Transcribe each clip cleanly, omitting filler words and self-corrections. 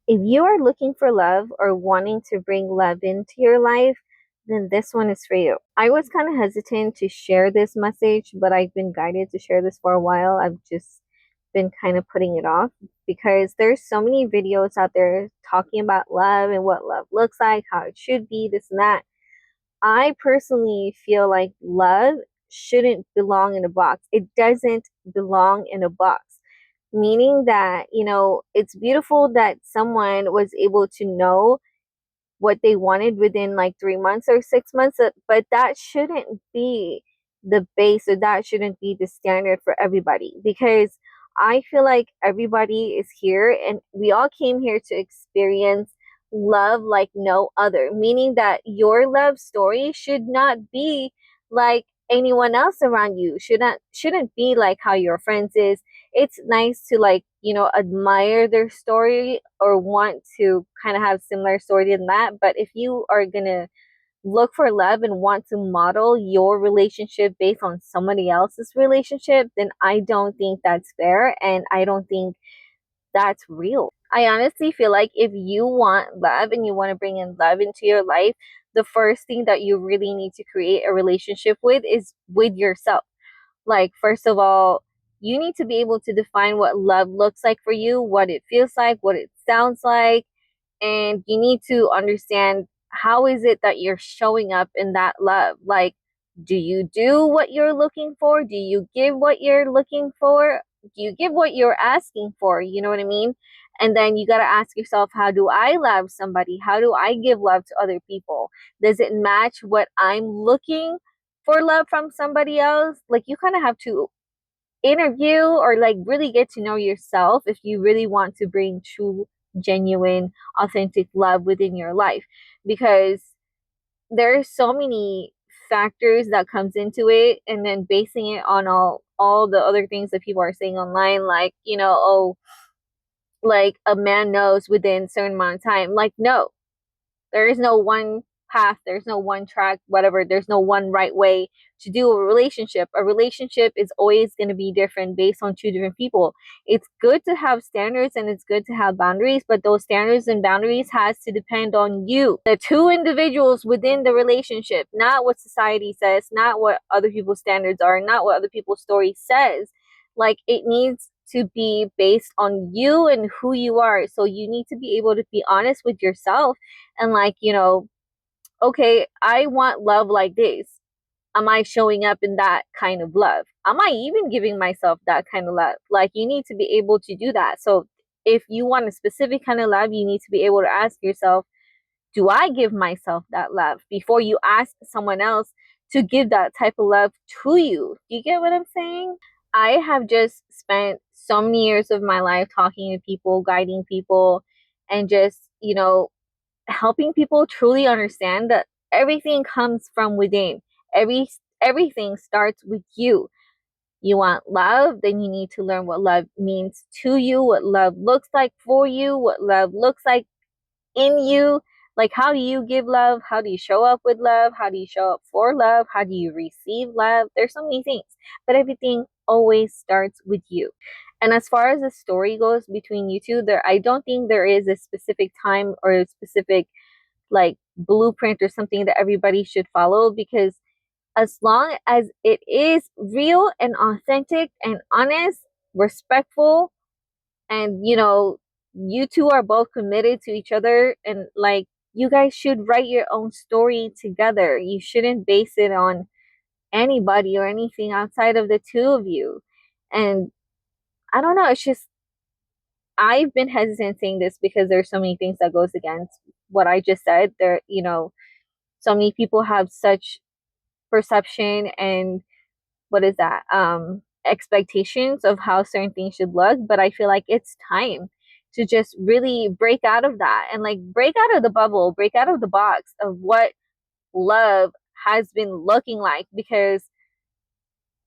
If you are looking for love or wanting to bring love into your life, then this one is for you. I was kind of hesitant to share this message, but I've been guided to share this for a while. I've just been kind of putting it off because there's so many videos out there talking about love and what love looks like, how it should be, this and that. I personally feel like love shouldn't belong in a box. It doesn't belong in a box. Meaning that, it's beautiful that someone was able to know what they wanted within like 3 months or 6 months, but that shouldn't be the base, or that shouldn't be the standard for everybody, because I feel like everybody is here and we all came here to experience love like no other, meaning that your love story should not be like anyone else around you, shouldn't be like how your friends is. It's nice to, like, admire their story or want to kind of have similar story than that. But if you are gonna look for love and want to model your relationship based on somebody else's relationship, then I don't think that's fair, and I don't think that's real. I honestly feel like if you want love and you want to bring in love into your life, the first thing that you really need to create a relationship with is with yourself. Like, first of all, you need to be able to define what love looks like for you, what it feels like, what it sounds like, and you need to understand how is it that you're showing up in that love. Like, do you do what you're looking for? Do you give what you're looking for? Do you give what you're asking for? You know what I mean? And then you got to ask yourself, how do I love somebody? How do I give love to other people? Does it match what I'm looking for love from somebody else? Like, you kind of have to interview or like really get to know yourself if you really want to bring true, genuine, authentic love within your life, because there are so many factors that comes into it, and then basing it on all the other things that people are saying online, like, oh, like a man knows within a certain amount of time. Like, no, there is no one path, there's no one track, whatever. There's no one right way to do a relationship. A relationship is always going to be different based on two different people. It's good to have standards and it's good to have boundaries, but those standards and boundaries has to depend on you, the two individuals within the relationship, not what society says, not what other people's standards are, not what other people's story says. Like, it needs to be based on you and who you are. So you need to be able to be honest with yourself and, like, okay, I want love like this. Am I showing up in that kind of love? Am I even giving myself that kind of love? Like, you need to be able to do that. So if you want a specific kind of love, you need to be able to ask yourself, do I give myself that love, before you ask someone else to give that type of love to you? Do you get what I'm saying? I have just spent so many years of my life talking to people, guiding people, and just, helping people truly understand that everything comes from within. Every Everything starts with you. You want love, then you need to learn what love means to you, what love looks like for you, what love looks like in you. Like, how do you give love? How do you show up with love? How do you show up for love? How do you receive love? There's so many things, but everything always starts with you. And as far as the story goes between you two, I don't think there is a specific time or a specific, like, blueprint or something that everybody should follow, because as long as it is real and authentic and honest, respectful, and you two are both committed to each other, and like, you guys should write your own story together. You shouldn't base it on anybody or anything outside of the two of you. And I don't know, it's just, I've been hesitant saying this because there's so many things that goes against what I just said. There, so many people have such perception and, what is that, expectations of how certain things should look. But I feel like it's time to just really break out of that and, like, break out of the bubble, break out of the box of what love has been looking like, because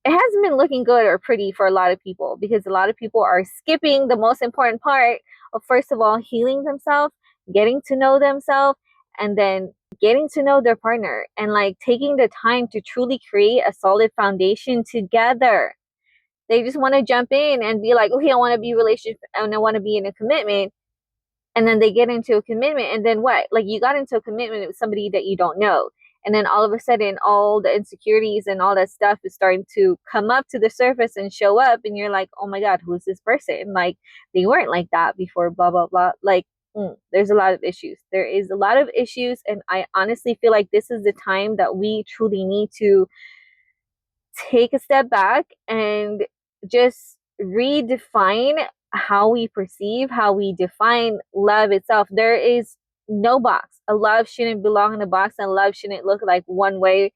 it hasn't been looking good or pretty for a lot of people, because a lot of people are skipping the most important part of, first of all, healing themselves, getting to know themselves, and then getting to know their partner, and like taking the time to truly create a solid foundation together. They just want to jump in and be like, okay, I want to be in a relationship and I want to be in a commitment. And then they get into a commitment, and then what? Like, you got into a commitment with somebody that you don't know, and then all of a sudden all the insecurities and all that stuff is starting to come up to the surface and show up, and you're like, oh my god, who's this person? Like, they weren't like that before, blah blah blah. Like, there's a lot of issues. There is a lot of issues, and I honestly feel like this is the time that we truly need to take a step back and just redefine how we perceive, how we define love itself. There is no box. A love shouldn't belong in a box, and love shouldn't look like one way,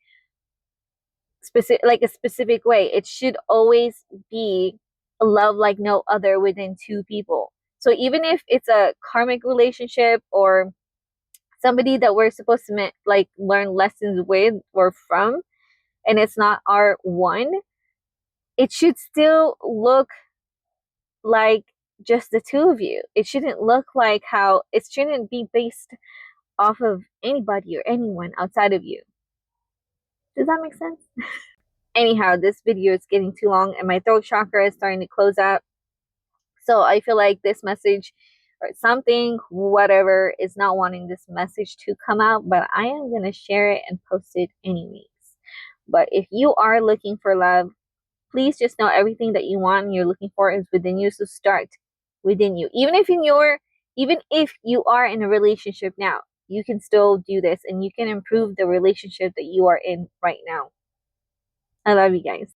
specific, like a specific way. It should always be a love like no other within two people. So even if it's a karmic relationship or somebody that we're supposed to like learn lessons with or from, and it's not our one, it should still look like just the two of you. It shouldn't look like how it shouldn't be based off of anybody or anyone outside of you. Does that make sense? Anyhow, this video is getting too long and my throat chakra is starting to close up. So I feel like this message or something, whatever, is not wanting this message to come out, but I am going to share it and post it anyways. But if you are looking for love, please just know everything that you want and you're looking for is within you. So start within you. Even if you are in a relationship now, you can still do this and you can improve the relationship that you are in right now. I love you guys.